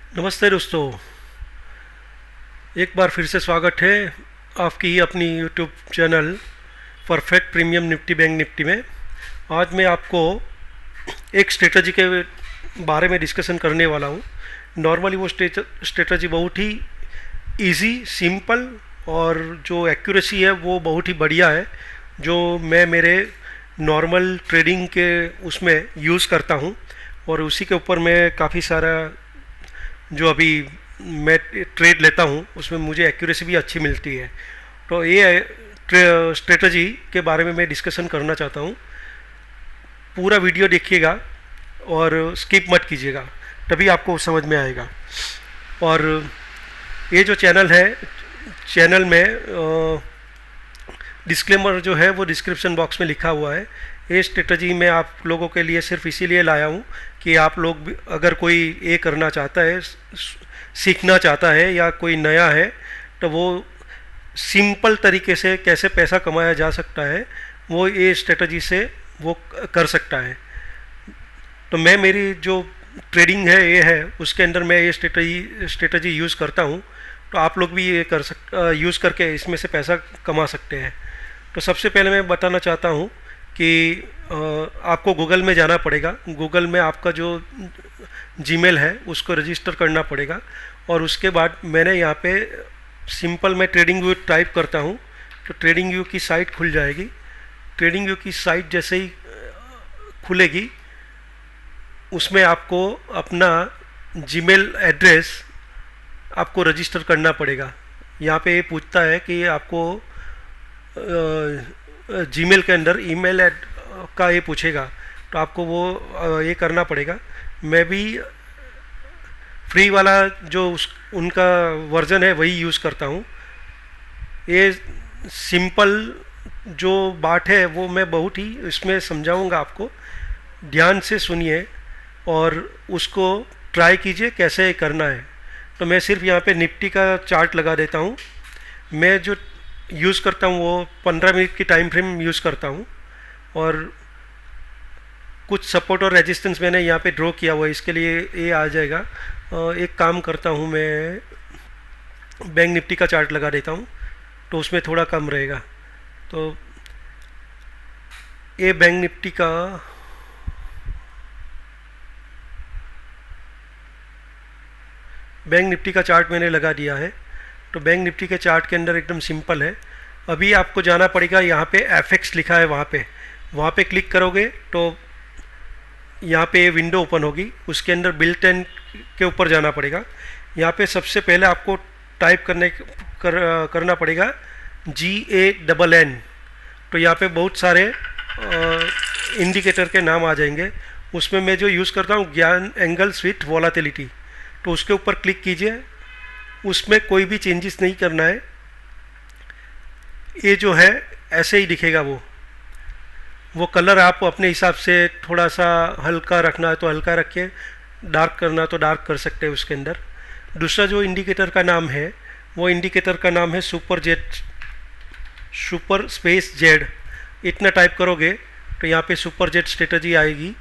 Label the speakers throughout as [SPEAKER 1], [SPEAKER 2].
[SPEAKER 1] नमस्ते दोस्तों। एक बार फिर से स्वागत है आपकी अपनी YouTube channel perfect premium Nifty bank Nifty में। आज मैं आपको एक स्ट्रेटजी के बारे में डिस्कशन करने वाला हूँ। नॉर्मली वो स्ट्रेटजी बहुत ही इजी, सिंपल और जो एक्यूरेसी है वो बहुत ही बढ़िया है, जो मैं मेरे नॉर्मल ट्रेडिंग के उसमें यूज़ करता हूँ। और उसी के ऊपर मैं काफ़ी सारा जो अभी मैं ट्रेड लेता हूँ उसमें मुझे एक्यूरेसी भी अच्छी मिलती है। तो ये स्ट्रेटजी के बारे में मैं डिस्कशन करना चाहता हूँ। पूरा वीडियो देखिएगा और स्किप मत कीजिएगा, तभी आपको समझ में आएगा। और ये जो चैनल है, चैनल में डिस्क्लेमर जो है वो डिस्क्रिप्शन बॉक्स में लिखा हुआ है। ये स्ट्रेटजी मैं आप लोगों के लिए सिर्फ इसीलिए लाया हूँ कि आप लोग भी अगर कोई ये करना चाहता है, सीखना चाहता है या कोई नया है, तो वो सिंपल तरीके से कैसे पैसा कमाया जा सकता है वो ये स्ट्रेटजी से वो कर सकता है। तो मैं मेरी जो ट्रेडिंग है ये है, उसके अंदर मैं ये स्ट्रेटजी यूज़ करता हूँ। तो आप लोग भी ये यूज़ करके इसमें से पैसा कमा सकते हैं। तो सबसे पहले मैं बताना चाहता हूँ कि आपको गूगल में जाना पड़ेगा। गूगल में आपका जो जीमेल है उसको रजिस्टर करना पड़ेगा। और उसके बाद मैंने यहाँ पे सिंपल मैं ट्रेडिंग व्यू टाइप करता हूँ तो ट्रेडिंग व्यू की साइट खुल जाएगी। ट्रेडिंग व्यू की साइट जैसे ही खुलेगी उसमें आपको अपना जीमेल एड्रेस आपको रजिस्टर करना पड़ेगा। यहाँ पे ये पूछता है कि आपको जीमेल के अंदर ईमेल का ये पूछेगा, तो आपको वो ये करना पड़ेगा। मैं भी फ्री वाला जो उनका वर्जन है वही यूज़ करता हूँ। ये सिंपल जो बात है वो मैं बहुत ही इसमें समझाऊंगा, आपको ध्यान से सुनिए और उसको ट्राई कीजिए कैसे करना है। तो मैं सिर्फ यहाँ पे निफ्टी का चार्ट लगा देता हूँ। मैं जो यूज़ करता हूँ वो 15 मिनट की टाइम फ्रेम यूज़ करता हूँ और कुछ सपोर्ट और रेजिस्टेंस मैंने यहाँ पे ड्रॉ किया हुआ है, इसके लिए ये आ जाएगा। एक काम करता हूँ, मैं बैंक निफ्टी का चार्ट लगा देता हूँ तो उसमें थोड़ा कम रहेगा। तो ये बैंक निफ्टी का चार्ट मैंने लगा दिया है। तो बैंक निफ्टी के चार्ट के अंदर एकदम सिंपल है। अभी आपको जाना पड़ेगा, यहाँ पे एफएक्स लिखा है, वहाँ पे क्लिक करोगे तो यहाँ पे ये विंडो ओपन होगी। उसके अंदर बिल्ट इन के ऊपर जाना पड़ेगा। यहाँ पे सबसे पहले आपको टाइप करना पड़ेगा GANN। तो यहाँ पे बहुत सारे इंडिकेटर के नाम आ जाएंगे। उसमें मैं जो यूज़ करता हूँ ज्ञान एंगल स्विथ वॉलाटिलिटी, तो उसके ऊपर क्लिक कीजिए। उसमें कोई भी चेंजेस नहीं करना है, ये जो है ऐसे ही दिखेगा। वो कलर आप अपने हिसाब से थोड़ा सा हल्का रखना है तो हल्का रखिए, डार्क करना तो डार्क कर सकते हैं उसके अंदर। दूसरा जो इंडिकेटर का नाम है वो इंडिकेटर का नाम है सुपर स्पेस जेड। इतना टाइप करोगे तो यहाँ पे सुपर जेड स्ट्रेटजी आएगी,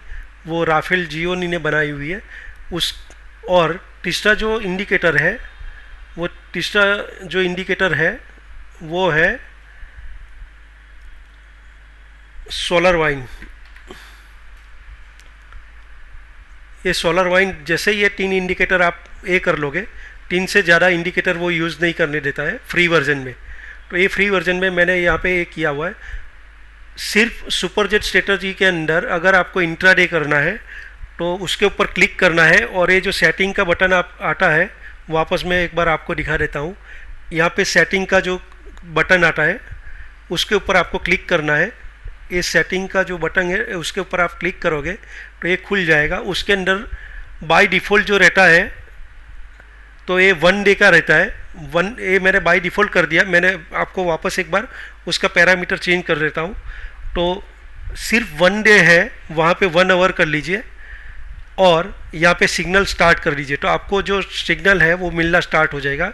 [SPEAKER 1] वो राफेल जियोनी ने बनाई हुई है। और तीसरा जो इंडिकेटर है वो है सोलर वाइन। ये सोलर वाइन जैसे ये 3 इंडिकेटर आप कर लोगे, 3 से ज़्यादा इंडिकेटर वो यूज़ नहीं करने देता है फ्री वर्जन में। तो ये फ्री वर्जन में मैंने यहाँ पे किया हुआ है। सिर्फ सुपरजेट स्ट्रेटजी के अंदर अगर आपको इंट्राडे करना है तो उसके ऊपर क्लिक करना है और ये जो सेटिंग का बटन आता है, वापस मैं एक बार आपको दिखा देता हूँ। यहाँ पे सेटिंग का जो बटन आता है उसके ऊपर आपको क्लिक करना है। ये सेटिंग का जो बटन है उसके ऊपर आप क्लिक करोगे तो ये खुल जाएगा। उसके अंदर बाय डिफ़ॉल्ट जो रहता है तो ये 1 डे का रहता है। ये मैंने बाय डिफ़ॉल्ट कर दिया। मैंने आपको वापस एक बार उसका पैरामीटर चेंज कर देता हूँ। तो सिर्फ 1 डे है, वहाँ पे 1 आवर कर लीजिए और यहाँ पे सिग्नल स्टार्ट कर लीजिए। तो आपको जो सिग्नल है वो मिलना स्टार्ट हो जाएगा।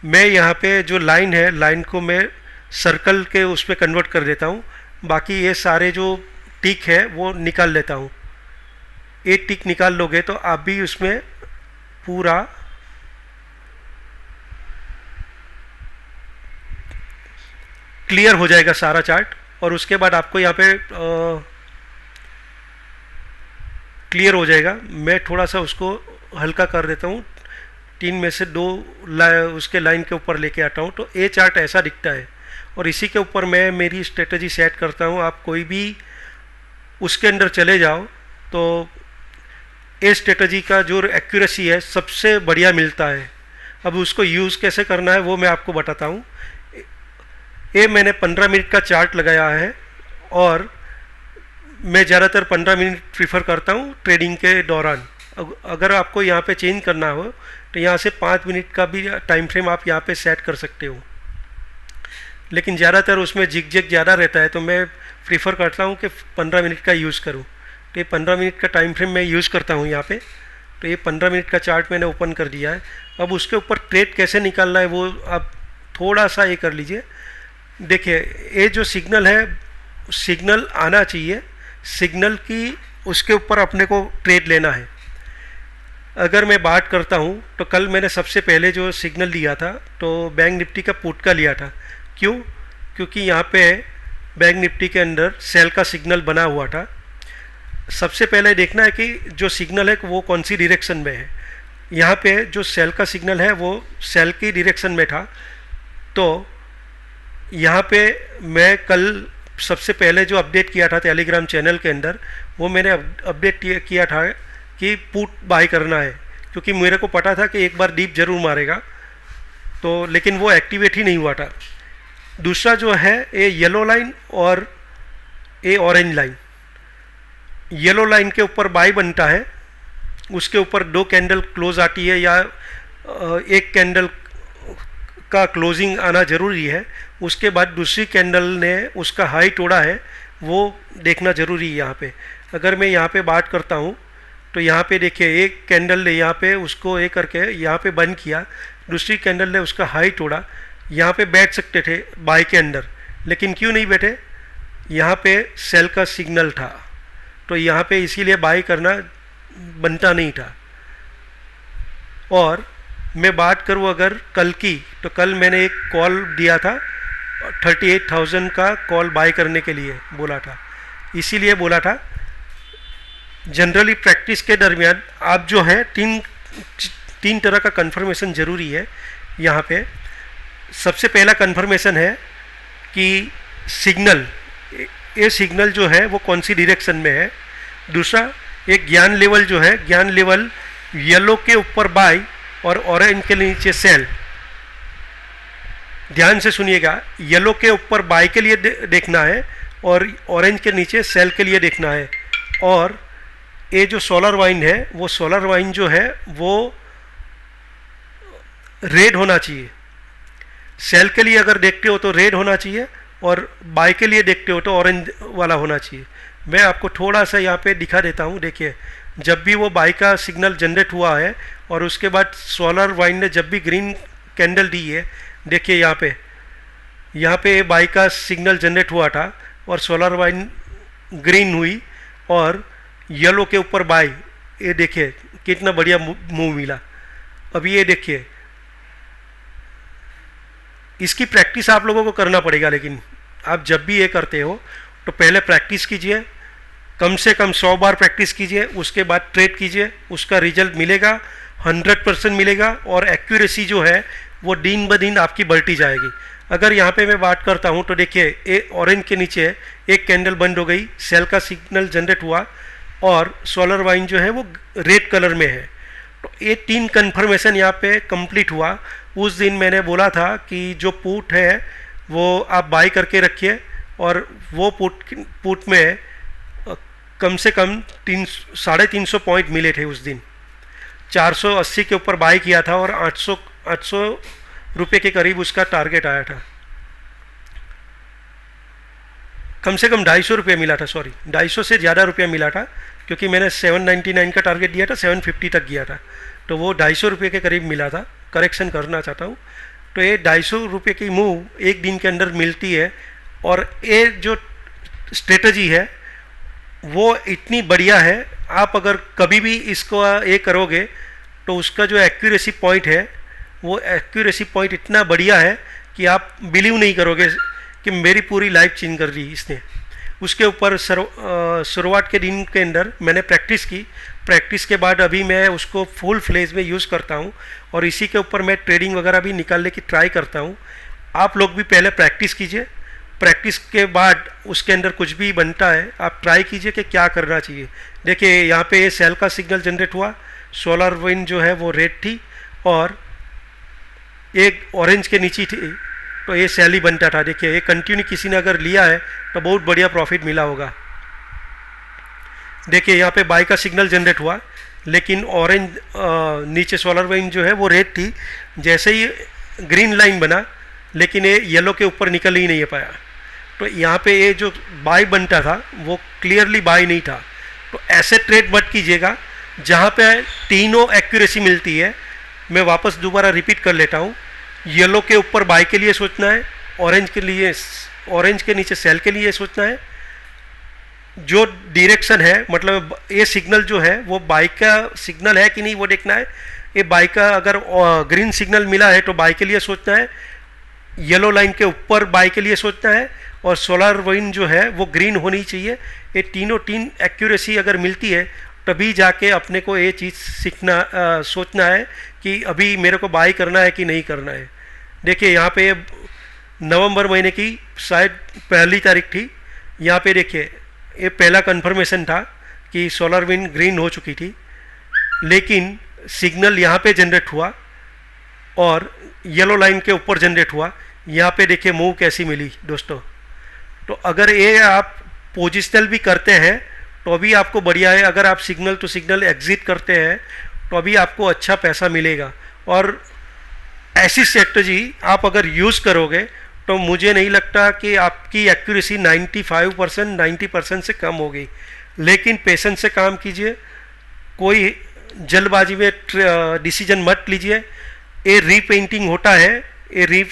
[SPEAKER 1] मैं यहाँ पे जो लाइन है, लाइन को मैं सर्कल के उस पर कन्वर्ट कर देता हूँ। बाकी ये सारे जो टिक है वो निकाल लेता हूँ। एक टिक निकाल लोगे तो आप भी उसमें पूरा क्लियर हो जाएगा सारा चार्ट। और उसके बाद आपको यहाँ पे क्लियर हो जाएगा। मैं थोड़ा सा उसको हल्का कर देता हूँ, 3 में से 2 उसके लाइन के ऊपर लेके आता हूँ, तो ये चार्ट ऐसा दिखता है। और इसी के ऊपर मैं मेरी स्ट्रेटजी सेट करता हूँ। आप कोई भी उसके अंदर चले जाओ तो ये स्ट्रेटजी का जो एक्यूरेसी है सबसे बढ़िया मिलता है। अब उसको यूज़ कैसे करना है वो मैं आपको बताता हूँ। ये मैंने 15 मिनट का चार्ट लगाया है और मैं ज़्यादातर 15 मिनट प्रीफर करता हूँ ट्रेडिंग के दौरान। अगर आपको यहाँ पे चेंज करना हो तो यहाँ से 5 मिनट का भी टाइम फ्रेम आप यहाँ पे सेट कर सकते हो, लेकिन ज़्यादातर उसमें जिग जैग ज़्यादा रहता है तो मैं प्रीफर करता हूँ कि 15 मिनट का यूज़ करूँ। तो ये 15 मिनट का टाइम फ्रेम मैं यूज़ करता हूँ यहाँ पे। तो ये 15 मिनट का चार्ट मैंने ओपन कर दिया है। अब उसके ऊपर ट्रेड कैसे निकालना है वो आप थोड़ा सा ये कर लीजिए। देखिए ये जो सिग्नल है, सिग्नल आना चाहिए, सिग्नल की उसके ऊपर अपने को ट्रेड लेना है। अगर मैं बात करता हूँ तो कल मैंने सबसे पहले जो सिग्नल लिया था तो बैंक निफ्टी का पुट का लिया था। क्यों? क्योंकि यहाँ पे बैंक निफ्टी के अंदर सेल का सिग्नल बना हुआ था। सबसे पहले देखना है कि जो सिग्नल है वो कौन सी डायरेक्शन में है। यहाँ पे जो सेल का सिग्नल है वो सेल की डायरेक्शन में था। तो यहाँ पे मैं कल सबसे पहले जो अपडेट किया था टेलीग्राम चैनल के अंदर, वो मैंने अपडेट किया था कि पुट बाय करना है, क्योंकि मेरे को पता था कि एक बार डीप जरूर मारेगा। तो लेकिन वो एक्टिवेट ही नहीं हुआ था। दूसरा जो है ये येलो लाइन और ये ऑरेंज लाइन। येलो लाइन के ऊपर बाय बनता है, उसके ऊपर 2 कैंडल क्लोज आती है या एक कैंडल का क्लोजिंग आना ज़रूरी है। उसके बाद दूसरी कैंडल ने उसका हाई तोड़ा है वो देखना ज़रूरी है यहाँ पे। अगर मैं यहाँ पे बात करता हूँ तो यहाँ पे देखिए एक कैंडल ने यहाँ पे उसको ये करके यहाँ पे बंद किया, दूसरी कैंडल ने उसका हाई तोड़ा। यहाँ पे बैठ सकते थे बाय के अंदर, लेकिन क्यों नहीं बैठे? यहाँ पे सेल का सिग्नल था, तो यहाँ पे इसीलिए बाय करना बनता नहीं था। और मैं बात करूँ अगर कल की, तो कल मैंने एक कॉल दिया था 38,000 का कॉल बाय करने के लिए बोला था। इसीलिए बोला था जनरली प्रैक्टिस के दरमियान आप जो है तीन तरह का कंफर्मेशन ज़रूरी है। यहाँ पे सबसे पहला कंफर्मेशन है कि सिग्नल, ये सिग्नल जो है वो कौन सी डायरेक्शन में है। दूसरा एक ज्ञान लेवल जो है, ज्ञान लेवल येलो के ऊपर बाय और ऑरेंज के नीचे सेल। ध्यान से सुनिएगा, येलो के ऊपर बाय के लिए देखना है और ऑरेंज के नीचे सेल के लिए देखना है। और ये जो सोलर वाइन है वो सोलर वाइन जो है वो रेड होना चाहिए। सेल के लिए अगर देखते हो तो रेड होना चाहिए और बाय के लिए देखते हो तो ऑरेंज वाला होना चाहिए। मैं आपको थोड़ा सा यहाँ पे दिखा देता हूँ। देखिए जब भी वो बाय का सिग्नल जनरेट हुआ है और उसके बाद सोलर वाइन ने जब भी ग्रीन कैंडल दी है, देखिए यहाँ पे बाय का सिग्नल जनरेट हुआ था और सोलर वाइन ग्रीन हुई और येलो के ऊपर बाय। ये देखिए कितना बढ़िया मूव मिला। अभी ये देखिए, इसकी प्रैक्टिस आप लोगों को करना पड़ेगा। लेकिन आप जब भी ये करते हो तो पहले प्रैक्टिस कीजिए, कम से कम 100 बार प्रैक्टिस कीजिए, उसके बाद ट्रेड कीजिए, उसका रिजल्ट मिलेगा, 100% मिलेगा। और एक्यूरेसी जो है वो दिन ब दिन आपकी बढ़ती जाएगी। अगर यहाँ पे मैं बात करता हूँ तो देखिए ये ऑरेंज के नीचे एक कैंडल बंद हो गई, सेल का सिग्नल जनरेट हुआ और सोलर वाइन जो है वो रेड कलर में है। तो ये 3 कन्फर्मेशन यहाँ पे कंप्लीट हुआ। उस दिन मैंने बोला था कि जो पुट है वो आप बाय करके रखिए और वो पुट में कम से कम 350 पॉइंट मिले थे। उस दिन 480 के ऊपर बाय किया था और 800 रुपये के करीब उसका टारगेट आया था। कम से कम 250 रुपये मिला था, सॉरी 250 से ज़्यादा रुपया मिला था, क्योंकि मैंने 799 का टारगेट दिया था, 750 तक गया था, तो वो 250 रुपये के करीब मिला था। करेक्शन करना चाहता हूँ। तो ये 250 रुपये की मूव एक दिन के अंदर मिलती है और ये जो स्ट्रेटजी है वो इतनी बढ़िया है। आप अगर कभी भी इसको ये करोगे तो उसका जो एक्यूरेसी पॉइंट है वो एक्यूरेसी पॉइंट इतना बढ़िया है कि आप बिलीव नहीं करोगे कि मेरी पूरी लाइफ चेंज कर दी इसने। उसके ऊपर शुरुआत के दिन के अंदर मैंने प्रैक्टिस की, प्रैक्टिस के बाद अभी मैं उसको फुल फ्लेज में यूज़ करता हूँ और इसी के ऊपर मैं ट्रेडिंग वगैरह भी निकालने की ट्राई करता हूँ। आप लोग भी पहले प्रैक्टिस कीजिए, प्रैक्टिस के बाद उसके अंदर कुछ भी बनता है आप ट्राई कीजिए कि क्या करना चाहिए। देखिए यहाँ पे ये सेल का सिग्नल जनरेट हुआ, सोलर विंड जो है वो रेड थी और एक ऑरेंज के नीचे थी, तो ये सेल ही बनता था। देखिए ये कंटिन्यू किसी ने अगर लिया है तो बहुत बढ़िया प्रॉफिट मिला होगा। देखिए यहाँ पे बाय का सिग्नल जनरेट हुआ, लेकिन ऑरेंज नीचे सोलर विंड जो है वो रेड थी, जैसे ही ग्रीन लाइन बना लेकिन ये येलो के ऊपर निकल ही नहीं पाया। तो यहाँ पे ये जो बाय बनता था वो क्लियरली बाय नहीं था। तो ऐसे ट्रेड मत कीजिएगा जहाँ पे तीनों एक्यूरेसी मिलती है। मैं वापस दोबारा रिपीट कर लेता हूँ, येलो के ऊपर बाय के लिए सोचना है, ऑरेंज के नीचे सेल के लिए सोचना है। जो डायरेक्शन है मतलब ये सिग्नल जो है वो बाय का सिग्नल है कि नहीं वो देखना है। ये बाय का अगर ग्रीन सिग्नल मिला है तो बाय के लिए सोचना है, येलो लाइन के ऊपर बाय के लिए सोचना है और सोलर विंड जो है वो ग्रीन होनी चाहिए। ये तीन एक्यूरेसी अगर मिलती है तभी जाके अपने को ये चीज़ सोचना है कि अभी मेरे को बाय करना है कि नहीं करना है। देखिए यहाँ पे नवंबर महीने की शायद 1 तारीख थी। यहाँ पे देखिए ये पहला कंफर्मेशन था कि सोलर विंड ग्रीन हो चुकी थी, लेकिन सिग्नल यहाँ पे जनरेट हुआ और येलो लाइन के ऊपर जनरेट हुआ। यहाँ पे देखिए मूव कैसी मिली दोस्तों। तो अगर ये आप पोजिशनल भी करते हैं तो अभी आपको बढ़िया है, अगर आप सिग्नल टू सिग्नल एग्जिट करते हैं तो अभी आपको अच्छा पैसा मिलेगा। और ऐसी स्ट्रेटजी आप अगर यूज़ करोगे तो मुझे नहीं लगता कि आपकी एक्यूरेसी 95% 90% से कम होगी। लेकिन पेशेंस से काम कीजिए, कोई जल्दबाजी में डिसीजन मत लीजिए। ये रीपेंटिंग होता है, ये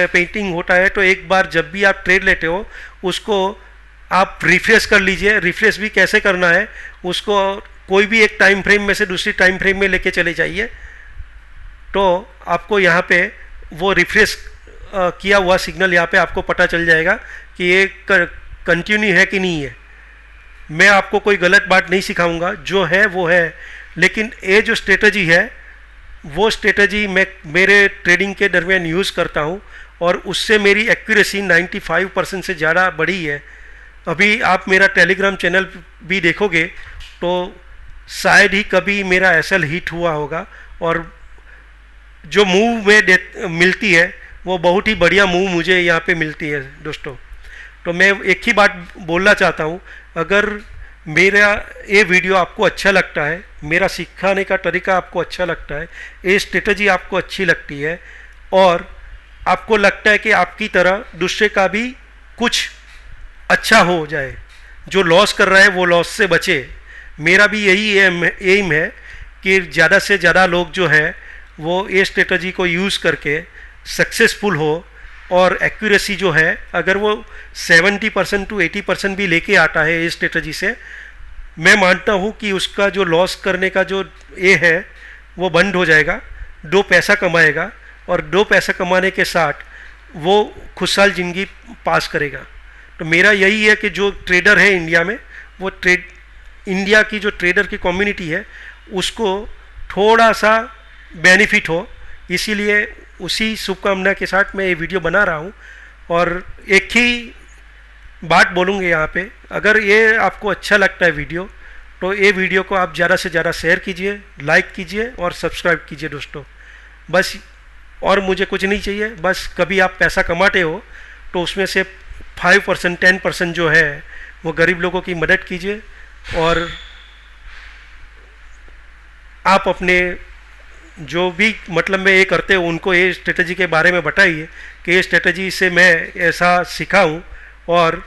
[SPEAKER 1] पेंटिंग होता है, तो एक बार जब भी आप ट्रेड लेते हो उसको आप रिफ्रेश कर लीजिए। रिफ्रेश भी कैसे करना है, उसको कोई भी एक टाइम फ्रेम में से दूसरी टाइम फ्रेम में लेके चले जाइए, तो आपको यहाँ पे वो रिफ्रेश किया हुआ सिग्नल यहाँ पे आपको पता चल जाएगा कि ये कंटिन्यू है कि नहीं है। मैं आपको कोई गलत बात नहीं सिखाऊंगा, जो है वो है। लेकिन ये जो स्ट्रेटजी है वो स्ट्रेटजी मैं मेरे ट्रेडिंग के दरमियान यूज़ करता हूँ और उससे मेरी एक्यूरेसी 95% से ज़्यादा बढ़ी है। अभी आप मेरा टेलीग्राम चैनल भी देखोगे तो शायद ही कभी मेरा एसएल हिट हुआ होगा और जो मूव में मिलती है वो बहुत ही बढ़िया मूव मुझे यहाँ पे मिलती है दोस्तों। तो मैं एक ही बात बोलना चाहता हूँ, अगर मेरा ये वीडियो आपको अच्छा लगता है, मेरा सिखाने का तरीका आपको अच्छा लगता है, ये स्ट्रेटजी आपको अच्छी लगती है और आपको लगता है कि आपकी तरह दूसरे का भी कुछ अच्छा हो जाए, जो लॉस कर रहा है वो लॉस से बचे। मेरा भी यही एम है कि ज़्यादा से ज़्यादा लोग जो है वो ये स्ट्रेटजी को यूज़ करके सक्सेसफुल हो और एक्यूरेसी जो है अगर वो 70% to 80% भी लेके आता है ये स्ट्रेटजी से, मैं मानता हूँ कि उसका जो लॉस करने का जो ये है वो बंद हो जाएगा, 2 पैसा कमाएगा और 2 पैसा कमाने के साथ वो खुशहाल ज़िंदगी पास करेगा। तो मेरा यही है कि जो ट्रेडर है इंडिया में, वो इंडिया की जो ट्रेडर की कम्युनिटी है उसको थोड़ा सा बेनिफिट हो, इसीलिए उसी शुभकामना के साथ मैं ये वीडियो बना रहा हूँ। और एक ही बात बोलूँगी यहाँ पे, अगर ये आपको अच्छा लगता है वीडियो तो ये वीडियो को आप ज़्यादा से ज़्यादा शेयर कीजिए, लाइक कीजिए और सब्सक्राइब कीजिए दोस्तों। बस और मुझे कुछ नहीं चाहिए, बस कभी आप पैसा कमाते हो तो उसमें से 5% 10% जो है वो गरीब लोगों की मदद कीजिए और आप अपने जो भी मतलब में ये करते हो उनको ये स्ट्रेटजी के बारे में बताइए कि ये स्ट्रेटजी से मैं ऐसा सीखा हूँ। और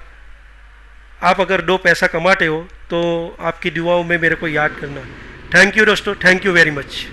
[SPEAKER 1] आप अगर 2 पैसा कमाते हो तो आपकी दुआओं में मेरे को याद करना। थैंक यू दोस्तों, थैंक यू वेरी मच।